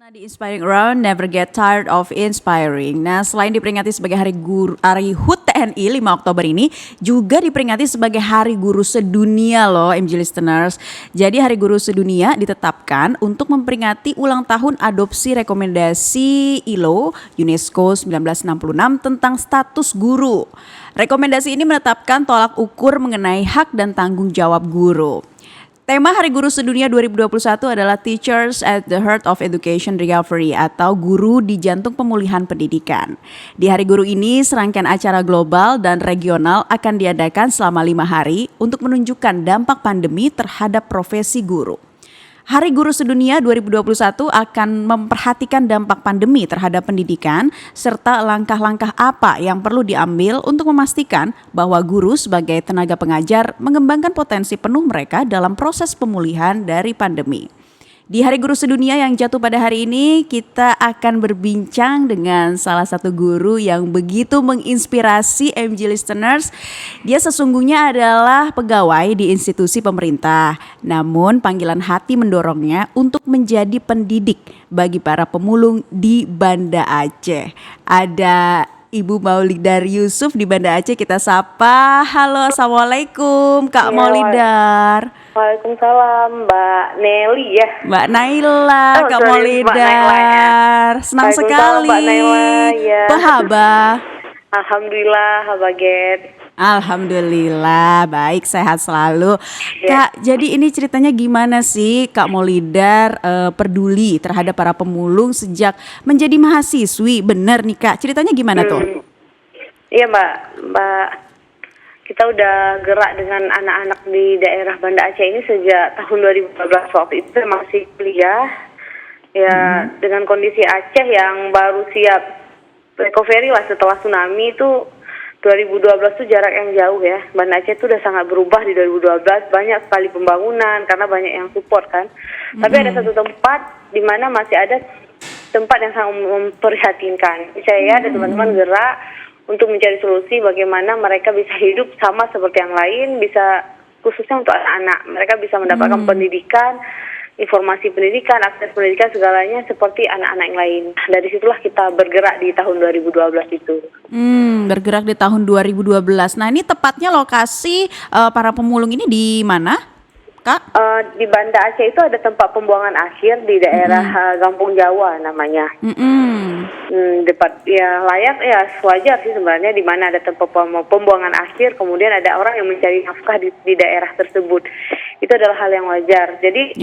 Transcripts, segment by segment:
Nah, di Inspiring Around, never get tired of inspiring. Nah, selain diperingati sebagai Hari HUT TNI 5 Oktober ini, juga diperingati sebagai Hari Guru Sedunia loh, MG Listeners. Jadi Hari Guru Sedunia ditetapkan untuk memperingati ulang tahun adopsi rekomendasi ILO UNESCO 1966 tentang status guru. Rekomendasi ini menetapkan tolak ukur mengenai hak dan tanggung jawab guru. Tema Hari Guru Sedunia 2021 adalah Teachers at the Heart of Education Recovery atau Guru di Jantung Pemulihan Pendidikan. Di Hari Guru ini, serangkaian acara global dan regional akan diadakan selama 5 hari untuk menunjukkan dampak pandemi terhadap profesi guru. Hari Guru Sedunia 2021 akan memperhatikan dampak pandemi terhadap pendidikan serta langkah-langkah apa yang perlu diambil untuk memastikan bahwa guru sebagai tenaga pengajar mengembangkan potensi penuh mereka dalam proses pemulihan dari pandemi. Di Hari Guru Sedunia yang jatuh pada hari ini, kita akan berbincang dengan salah satu guru yang begitu menginspirasi MG Listeners. Dia sesungguhnya adalah pegawai di institusi pemerintah, namun panggilan hati mendorongnya untuk menjadi pendidik bagi para pemulung di Banda Aceh. Ada Ibu Maulidar Yusuf di Banda Aceh, kita sapa. Halo, Assalamualaikum Kak Maulidar. Waalaikumsalam Mbak Nelly ya. Mbak Naila, Kak Maulidar. Senang sekali. Mbak Naila ya. Pahaba. Alhamdulillah, Habaget. Alhamdulillah, baik, sehat selalu. Ya. Kak, jadi ini ceritanya gimana sih Kak Maulidar peduli terhadap para pemulung sejak menjadi mahasiswi? Bener nih Kak, ceritanya gimana tuh? Iya Mbak. Kita udah gerak dengan anak-anak di daerah Banda Aceh ini sejak tahun 2014. Waktu itu saya masih kuliah. Ya, dengan kondisi Aceh yang baru siap recovery lah setelah tsunami itu 2012 itu jarak yang jauh ya. Banda Aceh itu udah sangat berubah di 2012, banyak sekali pembangunan karena banyak yang support kan. Tapi ada satu tempat di mana masih ada tempat yang sangat memprihatinkan. Saya dan teman-teman gerak untuk mencari solusi bagaimana mereka bisa hidup sama seperti yang lain, bisa khususnya untuk anak-anak. Mereka bisa mendapatkan pendidikan, informasi pendidikan, akses pendidikan segalanya seperti anak-anak yang lain. Dari situlah kita bergerak di tahun 2012 itu. Bergerak di tahun 2012. Nah, ini tepatnya lokasi para pemulung ini di mana, Kak? Di Banda Aceh itu ada tempat pembuangan akhir di daerah Kampung Jawa namanya. Dekat ya layak ya wajar sih sebenarnya di mana ada tempat pembuangan akhir, kemudian ada orang yang mencari nafkah di daerah tersebut. Itu adalah hal yang wajar. Jadi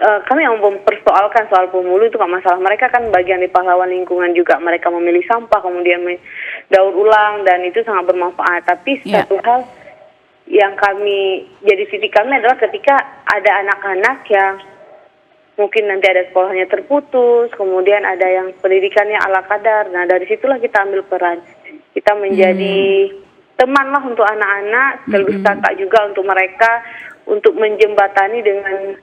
kami yang mempersoalkan soal pemulung itu kan masalah. Mereka kan bagian di pahlawan lingkungan juga. Mereka memilih sampah kemudian daur ulang dan itu sangat bermanfaat. Tapi satu hal yang kami jadi titik kami adalah ketika ada anak-anak yang mungkin nanti ada sekolahnya terputus, kemudian ada yang pendidikannya ala kadar. Nah, dari situlah kita ambil peran. Kita menjadi teman lah untuk anak-anak, sekaligus kakak juga untuk mereka, untuk menjembatani dengan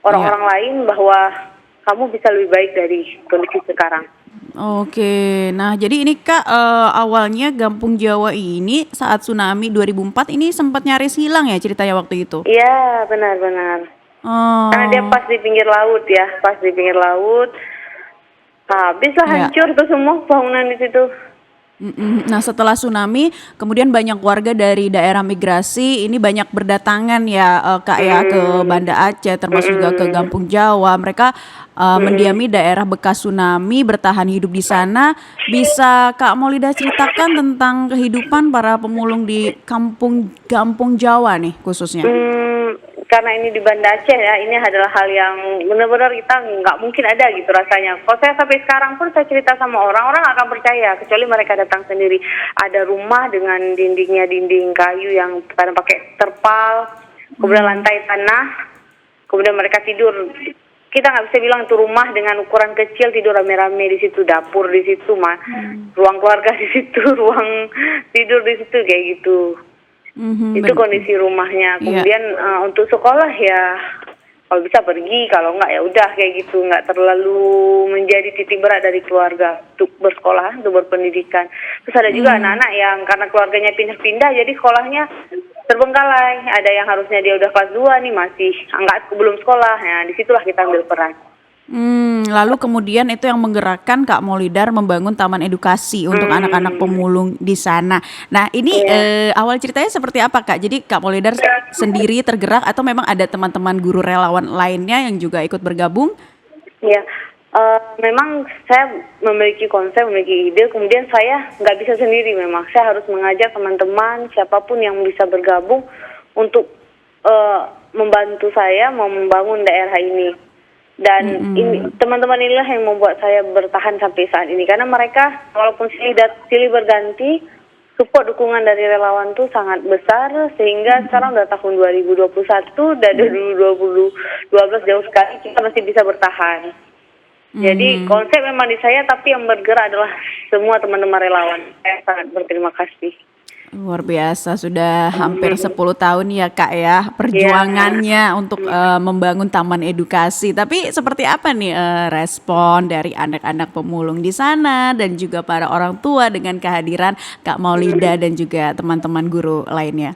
orang-orang lain bahwa kamu bisa lebih baik dari kondisi sekarang. Oke, nah jadi ini Kak awalnya Kampung Jawa ini saat tsunami 2004 ini sempat nyaris hilang ya ceritanya waktu itu? Iya, benar-benar. Karena dia pas di pinggir laut ya, habislah hancur tuh semua bangunan di situ. Nah setelah tsunami kemudian banyak warga dari daerah migrasi ini banyak berdatangan ya Kak ya ke Banda Aceh termasuk juga ke Kampung Jawa. Mereka mendiami daerah bekas tsunami, bertahan hidup di sana. Bisa Kak Maulidar ceritakan tentang kehidupan para pemulung di Kampung Jawa nih khususnya? Karena ini di Banda Aceh ya, ini adalah hal yang benar-benar kita nggak mungkin ada gitu rasanya. Kalau saya sampai sekarang pun saya cerita sama orang akan percaya, kecuali mereka datang sendiri. Ada rumah dengan dindingnya dinding kayu yang kadang pakai terpal, kemudian lantai tanah, kemudian mereka tidur. Kita nggak bisa bilang itu rumah dengan ukuran kecil, tidur rame-rame di situ, dapur di situ, ruang keluarga di situ, ruang tidur di situ kayak gitu. Itu kondisi rumahnya. Kemudian untuk sekolah ya kalau bisa pergi, kalau enggak ya udah kayak gitu, nggak terlalu menjadi titik berat dari keluarga untuk bersekolah, untuk berpendidikan. Terus ada juga anak-anak yang karena keluarganya pindah-pindah jadi sekolahnya terbengkalai. Ada yang harusnya dia udah kelas 2 nih masih belum sekolah. Nah, disitulah kita ambil peran. Lalu kemudian itu yang menggerakkan Kak Maulidar membangun taman edukasi untuk anak-anak pemulung di sana. Nah, ini Iya. awal ceritanya seperti apa Kak? Jadi Kak Maulidar sendiri tergerak atau memang ada teman-teman guru relawan lainnya yang juga ikut bergabung? Ya, memang saya memiliki konsep, memiliki ide, kemudian saya nggak bisa sendiri memang. Saya harus mengajak teman-teman, siapapun yang bisa bergabung untuk membantu saya mau membangun daerah ini. Dan ini teman-teman inilah yang membuat saya bertahan sampai saat ini. Karena mereka walaupun silih berganti, support dukungan dari relawan tuh sangat besar sehingga sekarang udah tahun 2021 dari 2012 jauh sekali kita masih bisa bertahan. Jadi konsep memang di saya tapi yang bergerak adalah semua teman-teman relawan. Saya sangat berterima kasih. Luar biasa, sudah hampir 10 tahun ya Kak ya perjuangannya untuk membangun taman edukasi. Tapi seperti apa nih respon dari anak-anak pemulung di sana dan juga para orang tua dengan kehadiran Kak Maulida dan juga teman-teman guru lainnya?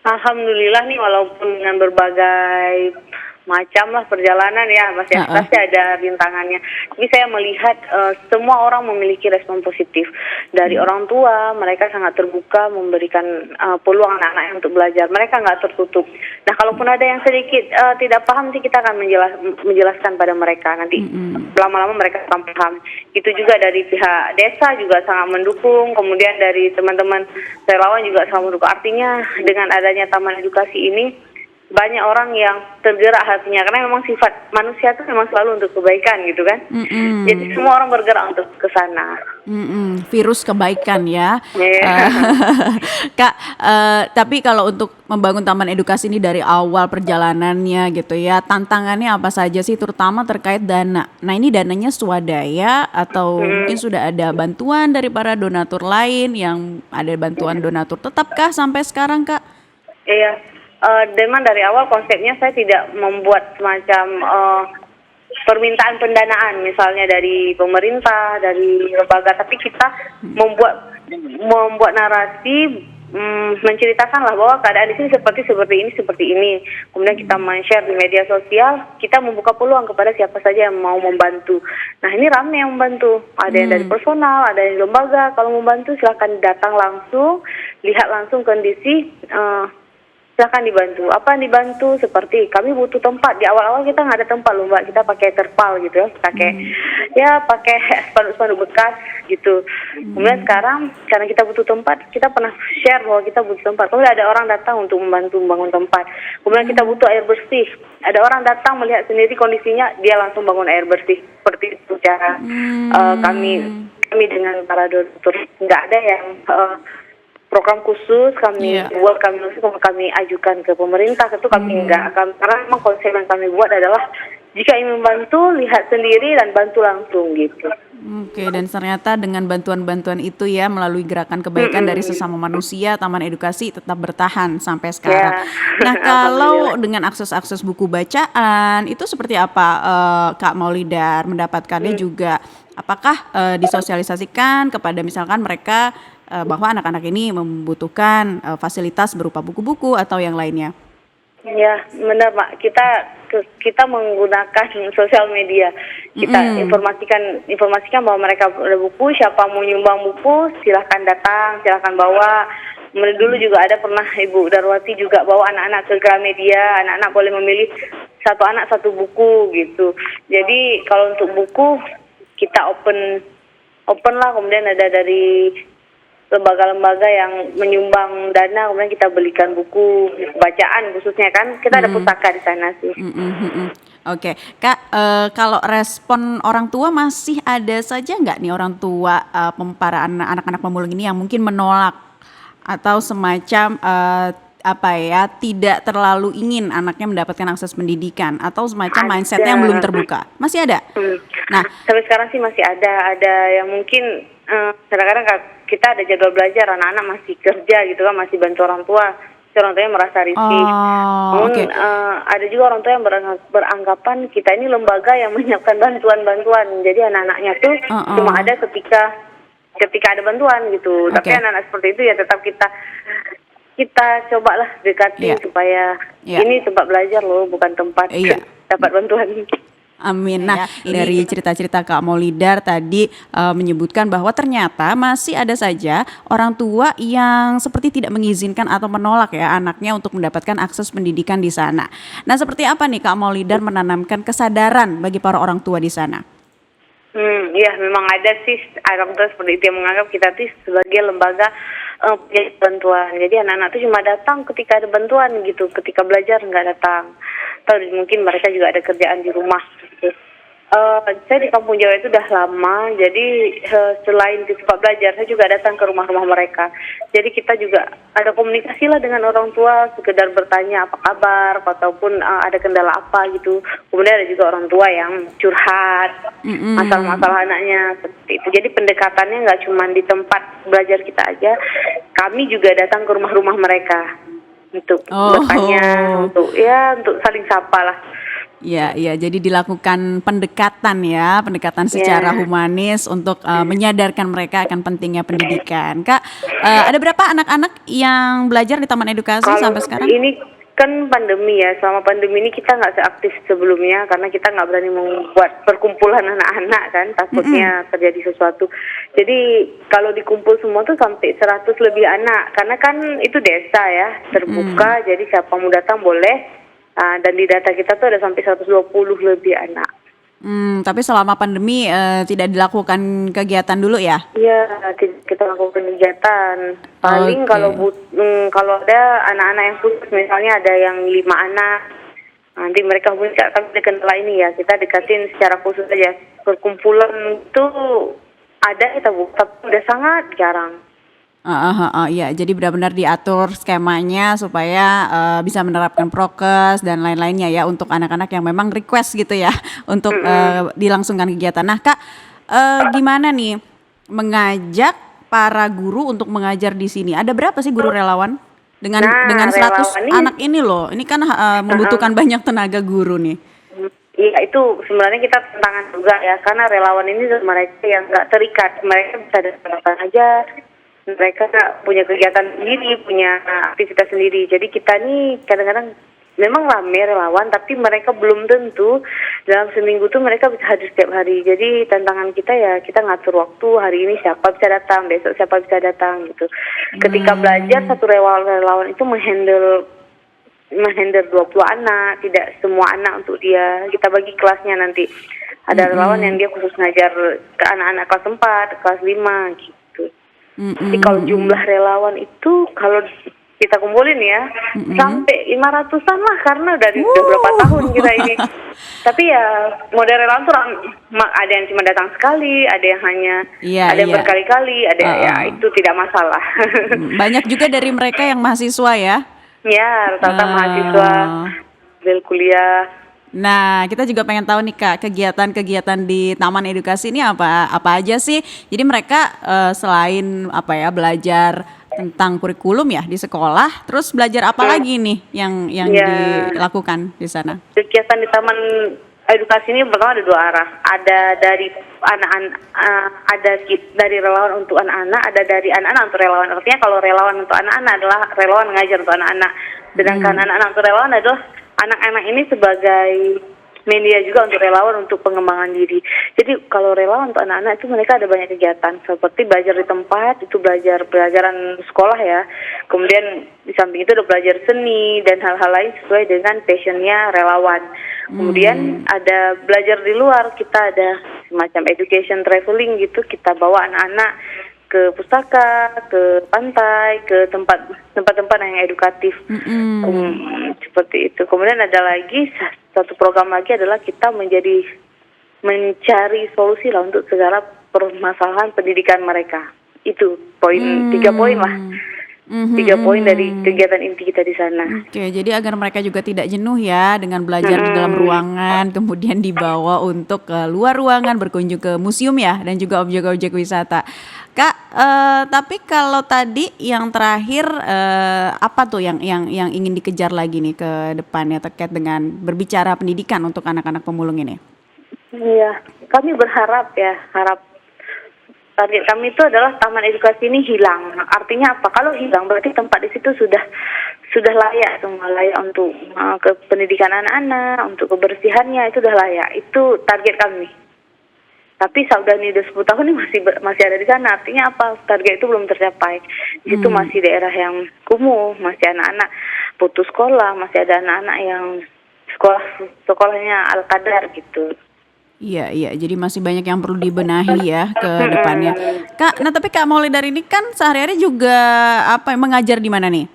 Alhamdulillah nih walaupun dengan berbagai macam lah perjalanan ya pasti ada rintangannya. Tapi saya melihat semua orang memiliki respon positif dari orang tua. Mereka sangat terbuka memberikan peluang anak-anak untuk belajar. Mereka nggak tertutup. Nah kalaupun ada yang sedikit tidak paham nanti kita akan menjelaskan pada mereka. Nanti lama-lama mereka akan paham. Itu juga dari pihak desa juga sangat mendukung. Kemudian dari teman-teman relawan juga sangat mendukung. Artinya dengan adanya taman edukasi ini banyak orang yang tergerak hatinya karena memang sifat manusia itu memang selalu untuk kebaikan gitu kan. Jadi semua orang bergerak untuk ke sana. Virus kebaikan ya. Yeah. Kak, tapi kalau untuk membangun taman edukasi ini dari awal perjalanannya gitu ya, tantangannya apa saja sih terutama terkait dana. Nah, ini dananya swadaya atau mungkin sudah ada bantuan dari para donatur lain yang ada bantuan donatur tetapkah sampai sekarang Kak? Iya. Memang dari awal konsepnya saya tidak membuat semacam permintaan pendanaan misalnya dari pemerintah, dari lembaga, tapi kita membuat narasi menceritakan lah bahwa keadaan di sini seperti ini. Kemudian kita men-share di media sosial, kita membuka peluang kepada siapa saja yang mau membantu. Nah ini ramai yang membantu, ada yang dari personal, ada yang lembaga. Kalau membantu silakan datang langsung, lihat langsung kondisi. Silakan dibantu. Apa yang dibantu? Seperti kami butuh tempat. Di awal-awal kita nggak ada tempat loh Mbak. Kita pakai terpal gitu ya. Pakai spanduk-spanduk bekas gitu. Kemudian sekarang karena kita butuh tempat, kita pernah share bahwa kita butuh tempat. Kemudian ada orang datang untuk membantu membangun tempat. Kemudian kita butuh air bersih. Ada orang datang melihat sendiri kondisinya, dia langsung bangun air bersih. Seperti itu cara kami dengan para donatur. Nggak ada yang program khusus kami ajukan ke pemerintah, tentu kami enggak akan, karena memang konsep yang kami buat adalah jika ingin membantu lihat sendiri dan bantu langsung gitu. Oke, dan ternyata dengan bantuan-bantuan itu ya melalui gerakan kebaikan dari sesama manusia, Taman Edukasi tetap bertahan sampai sekarang. Nah, kalau dengan akses-akses buku bacaan itu seperti apa Kak Maulidar mendapatkannya juga? Apakah disosialisasikan kepada misalkan mereka bahwa anak-anak ini membutuhkan fasilitas berupa buku-buku atau yang lainnya? Ya, benar Pak. Kita menggunakan sosial media. Kita informasikan bahwa mereka ada buku, siapa mau nyumbang buku, silahkan datang, silahkan bawa. Kemudian dulu juga ada pernah Ibu Darwati juga bawa anak-anak ke Gramedia, anak-anak boleh memilih satu anak satu buku gitu. Jadi kalau untuk buku kita open lah, kemudian ada dari lembaga-lembaga yang menyumbang dana, kemudian kita belikan buku bacaan khususnya kan, kita ada pustaka di sana sih. Oke, Kak, kalau respon orang tua masih ada saja nggak nih orang tua para anak-anak pemulung ini yang mungkin menolak atau semacam tidak terlalu ingin anaknya mendapatkan akses pendidikan atau semacam mindsetnya yang belum terbuka, masih ada? Nah, sampai sekarang sih masih ada yang mungkin kadang-kadang kita ada jadwal belajar, anak-anak masih kerja gitu kan, masih bantu orang tua. Orang tuanya merasa risih. Ada juga orang tua yang beranggapan kita ini lembaga yang menyiapkan bantuan-bantuan. Jadi anak-anaknya tuh cuma ada ketika ada bantuan gitu. Tapi anak-anak seperti itu ya tetap kita cobalah dekati supaya ini tempat belajar loh, bukan tempat dapat bantuan. Amin. Nah, dari cerita-cerita Kak Maulidar tadi menyebutkan bahwa ternyata masih ada saja orang tua yang seperti tidak mengizinkan atau menolak ya anaknya untuk mendapatkan akses pendidikan di sana. Nah, seperti apa nih Kak Maulidar menanamkan kesadaran bagi para orang tua di sana? Ya memang ada sih orang tua seperti itu yang menganggap kita tuh sebagai lembaga punya bantuan. Jadi anak-anak tuh cuma datang ketika ada bantuan gitu, ketika belajar nggak datang. Atau mungkin mereka juga ada kerjaan di rumah gitu. Saya di Kampung Jawa itu udah lama, jadi selain di tempat belajar, saya juga datang ke rumah-rumah mereka. Jadi kita juga ada komunikasi lah dengan orang tua, sekedar bertanya apa kabar, ataupun ada kendala apa gitu. Kemudian ada juga orang tua yang curhat, masalah-masalah anaknya, seperti itu. Jadi pendekatannya nggak cuma di tempat belajar kita aja, kami juga datang ke rumah-rumah mereka untuk bertanya, untuk saling sapa lah. Ya, ya. Jadi dilakukan pendekatan secara humanis untuk menyadarkan mereka akan pentingnya pendidikan. Kak, ada berapa anak-anak yang belajar di Taman Edukasi sampai sekarang? Ini kan pandemi ya, selama pandemi ini kita nggak seaktif sebelumnya karena kita nggak berani membuat perkumpulan anak-anak kan, takutnya terjadi sesuatu. Jadi kalau dikumpul semua tuh sampai 100 lebih anak, karena kan itu desa ya, terbuka, jadi siapa mau datang boleh. Dan di data kita tuh ada sampai 120 lebih anak. Tapi selama pandemi tidak dilakukan kegiatan dulu ya? Iya, kita lakukan kegiatan. Paling kalau ada anak-anak yang khusus, misalnya ada yang 5 anak, nanti mereka punya kami kendala ini ya, kita dekatin secara khusus aja. Perkumpulan itu ada kita tapi udah sangat jarang. Iya, jadi benar-benar diatur skemanya supaya bisa menerapkan prokes dan lain-lainnya ya untuk anak-anak yang memang request gitu ya untuk dilangsungkan kegiatan. Nah Kak, gimana nih mengajak para guru untuk mengajar di sini? Ada berapa sih guru relawan dengan 100 anak ini loh? Ini kan membutuhkan banyak tenaga guru nih. Iya, itu sebenarnya kita tantangan juga ya, karena relawan ini mereka yang nggak terikat, mereka bisa datang aja. Mereka punya kegiatan sendiri, punya aktivitas sendiri. Jadi kita nih kadang-kadang memang rame relawan, tapi mereka belum tentu dalam seminggu tuh mereka bisa hadir setiap hari. Jadi tantangan kita ya kita ngatur waktu, hari ini siapa bisa datang, besok siapa bisa datang gitu. Ketika belajar satu relawan itu menghandle 20 anak, tidak semua anak untuk dia. Kita bagi kelasnya nanti. Ada relawan yang dia khusus ngajar ke anak-anak kelas 4, kelas 5 gitu. Jadi kalau jumlah relawan itu kalau kita kumpulin ya sampai 500-an lah, karena udah berapa tahun kita ini. Tapi ya model relawan tuh ada yang cuma datang sekali, ada yang hanya ada yang berkali-kali, ada ya itu tidak masalah. Banyak juga dari mereka yang mahasiswa ya? Ya, rata-rata mahasiswa dari kuliah. Nah, kita juga pengen tahu nih Kak, kegiatan-kegiatan di Taman Edukasi ini apa aja sih? Jadi mereka selain belajar tentang kurikulum ya di sekolah, terus belajar apa lagi nih yang dilakukan di sana? Kegiatan di Taman Edukasi ini pertama ada 2 arah. Ada dari anak-anak, ada dari relawan untuk anak-anak, ada dari anak-anak untuk relawan. Artinya kalau relawan untuk anak-anak adalah relawan mengajar untuk anak-anak, sedangkan anak-anak untuk relawan adalah anak-anak ini sebagai media juga untuk relawan untuk pengembangan diri. Jadi kalau relawan untuk anak-anak itu mereka ada banyak kegiatan seperti belajar di tempat, itu pelajaran sekolah ya. Kemudian di samping itu ada belajar seni dan hal-hal lain sesuai dengan passionnya relawan. Kemudian ada belajar di luar, kita ada semacam education traveling gitu, kita bawa anak-anak ke pustaka, ke pantai, ke tempat-tempat yang edukatif, seperti itu. Kemudian ada lagi satu program lagi adalah kita mencari solusi lah untuk segala permasalahan pendidikan mereka. Itu 3 poin lah. 3 poin dari kegiatan inti kita di sana. Oke, jadi agar mereka juga tidak jenuh ya dengan belajar di dalam ruangan, kemudian dibawa untuk ke luar ruangan, berkunjung ke museum ya, dan juga objek-objek wisata. Kak, tapi kalau tadi yang terakhir apa tuh yang ingin dikejar lagi nih ke depannya terkait dengan berbicara pendidikan untuk anak-anak pemulung ini? Iya, kami berharap target kami itu adalah Taman Edukasi ini hilang. Artinya apa? Kalau hilang berarti tempat di situ sudah sudah layak, semua layak untuk ke pendidikan anak-anak, untuk kebersihannya itu sudah layak. Itu target kami. Tapi sudah nih udah 10 tahun ini masih ada di sana. Artinya apa? Target itu belum tercapai. Di situ masih daerah yang kumuh, masih anak-anak putus sekolah, masih ada anak-anak yang sekolahnya al-qadar gitu. Iya, iya. Jadi masih banyak yang perlu dibenahi ya ke depannya. Kak, nah tapi Kak Maulidar ini kan sehari-hari juga mengajar di mana nih?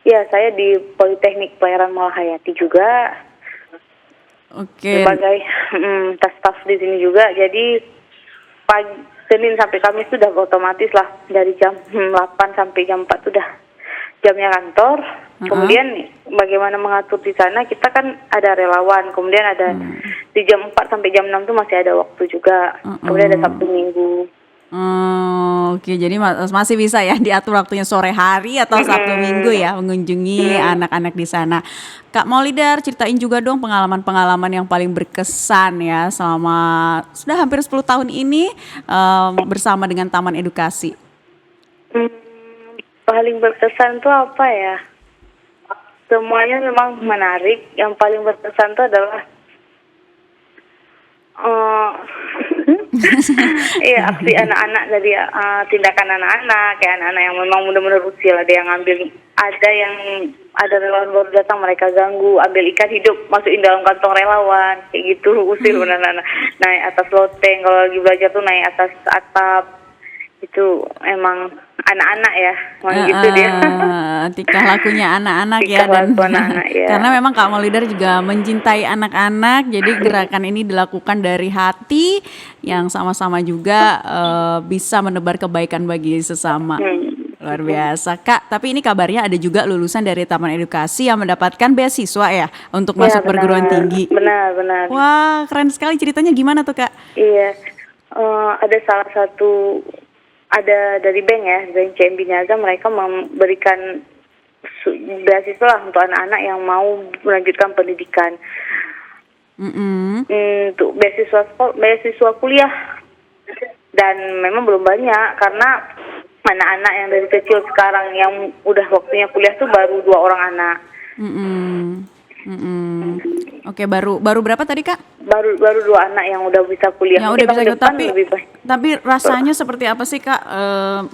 Ya, saya di Politeknik Pelayaran Malahayati juga. Oke. Sebagai staf di sini juga. Jadi pagi Senin sampai Kamis sudah otomatis lah dari jam 8 sampai jam 4 sudah jamnya kantor. Kemudian bagaimana mengatur di sana, kita kan ada relawan. Kemudian ada di jam 4 sampai jam 6 tuh masih ada waktu juga. Kemudian ada Sabtu Minggu. Oke, jadi masih bisa ya diatur waktunya sore hari atau Sabtu Minggu ya mengunjungi anak-anak di sana. Kak Maulidar, ceritain juga dong pengalaman-pengalaman yang paling berkesan ya selama sudah hampir 10 tahun ini bersama dengan Taman Edukasi. Paling berkesan tuh apa ya? Semuanya memang menarik. Yang paling berkesan tuh adalah iya, aksi anak-anak dari tindakan anak-anak, kayak anak-anak yang memang benar-benar usil, ada yang ada relawan baru datang, mereka ganggu, ambil ikan hidup masukin dalam kantong relawan, kayak gitu, usil benar-benar naik atas loteng, kalau lagi belajar tuh naik atas atap. Itu emang anak-anak ya, gitu dia. Tingkah lakunya anak-anak ya, dan anak-anak, ya. Karena memang Kak Maulidar juga mencintai anak-anak, jadi gerakan ini dilakukan dari hati yang sama-sama juga bisa menebar kebaikan bagi sesama. Luar biasa Kak, tapi ini kabarnya ada juga lulusan dari Taman Edukasi yang mendapatkan beasiswa ya untuk masuk perguruan tinggi. Benar. Wah, keren sekali, ceritanya gimana tuh Kak? Iya, ada salah satu, ada dari bank ya, Bank CMB Niaga, mereka memberikan beasiswa lah untuk anak-anak yang mau melanjutkan pendidikan. Untuk beasiswa kuliah, dan memang belum banyak karena anak-anak yang dari kecil sekarang yang udah waktunya kuliah tuh baru 2 orang anak. Oke, baru berapa tadi Kak? Baru 2 anak yang udah bisa kuliah. Yang udah bisa, tapi rasanya seperti apa sih Kak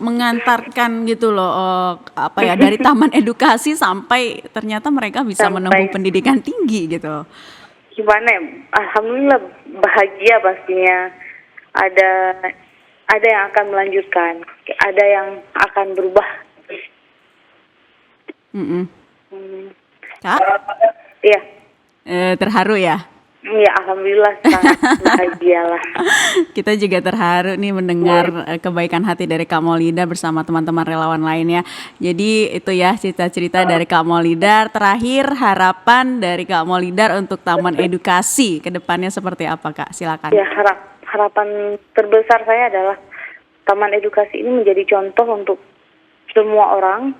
mengantarkan gitu loh dari Taman Edukasi sampai ternyata mereka bisa menempuh pendidikan tinggi gitu. Gimana ya? Alhamdulillah bahagia pastinya. Ada yang akan melanjutkan, ada yang akan berubah. Kak? Iya. Terharu ya? Iya, alhamdulillah sangat bahagia lah. Kita juga terharu nih mendengar kebaikan hati dari Kak Maulidar bersama teman-teman relawan lainnya. Jadi itu ya cerita-cerita dari Kak Maulidar. Terakhir, harapan dari Kak Maulidar untuk Taman Edukasi ke depannya seperti apa Kak? Silakan. Ya, harapan terbesar saya adalah Taman Edukasi ini menjadi contoh untuk semua orang,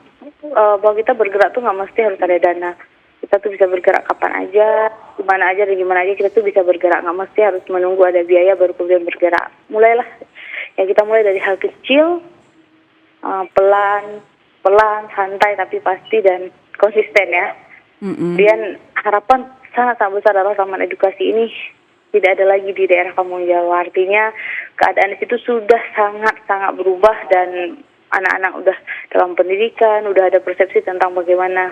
bahwa kita bergerak tuh nggak mesti harus ada dana. Kita tuh bisa bergerak kapan aja, gimana aja dan gimana aja, kita tuh bisa bergerak, nggak mesti harus menunggu ada biaya baru kemudian bergerak. Mulailah, ya kita mulai dari hal kecil, pelan, santai tapi pasti dan konsisten ya. Dan harapan sangat besar adalah Taman Edukasi ini tidak ada lagi di daerah Kampung Jawa. Artinya keadaan di situ sudah sangat berubah dan anak-anak udah dalam pendidikan, udah ada persepsi tentang bagaimana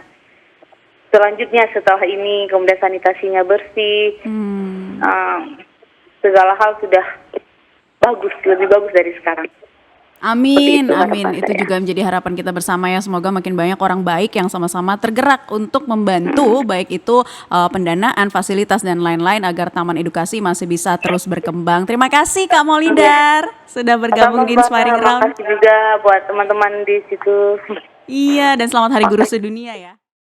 selanjutnya setelah ini, kemudian sanitasinya bersih, segala hal sudah lebih bagus dari sekarang. Amin. Itu juga menjadi harapan kita bersama ya. Semoga makin banyak orang baik yang sama-sama tergerak untuk membantu baik itu pendanaan, fasilitas dan lain-lain agar Taman Edukasi masih bisa terus berkembang. Terima kasih Kak Maulidar sudah bergabung di Inspiring Round. Terima kasih juga buat teman-teman di situ. Iya, dan selamat Hari Guru Sedunia ya.